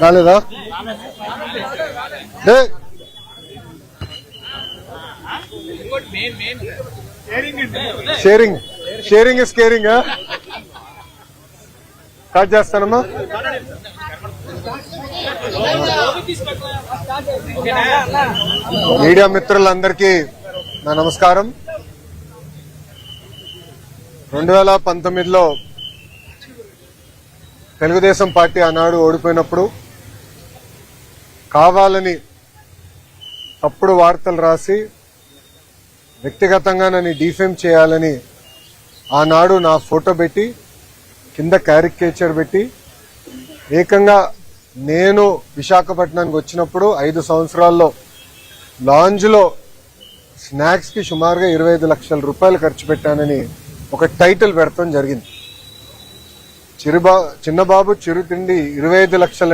రాలేదా? Sharing sharing is caring. Start చేస్తానమ్మా. Media మిత్రులందరికీ నా నమస్కారం. 2019లో తెలుగుదేశం పార్టీ ఆనాడు ఓడిపోయినప్పుడు కావాలని తప్పుడు వార్తలు రాసి వ్యక్తిగతంగా నన్ను డిఫేమ్ చేయాలని ఆనాడు నా ఫోటో పెట్టి కింద క్యారికేచర్ పెట్టి ఏకంగా నేను విశాఖపట్నానికి వచ్చినప్పుడు 5 సంవత్సరాల్లో లాంజ్లో స్నాక్స్ కి సుమారుగా 25 లక్షల రూపాయలు ఖర్చు పెట్టానని ఒక టైటిల్ పెడతాం జరిగింది. చిన్నబాబు చిరుతిండి 25 లక్షల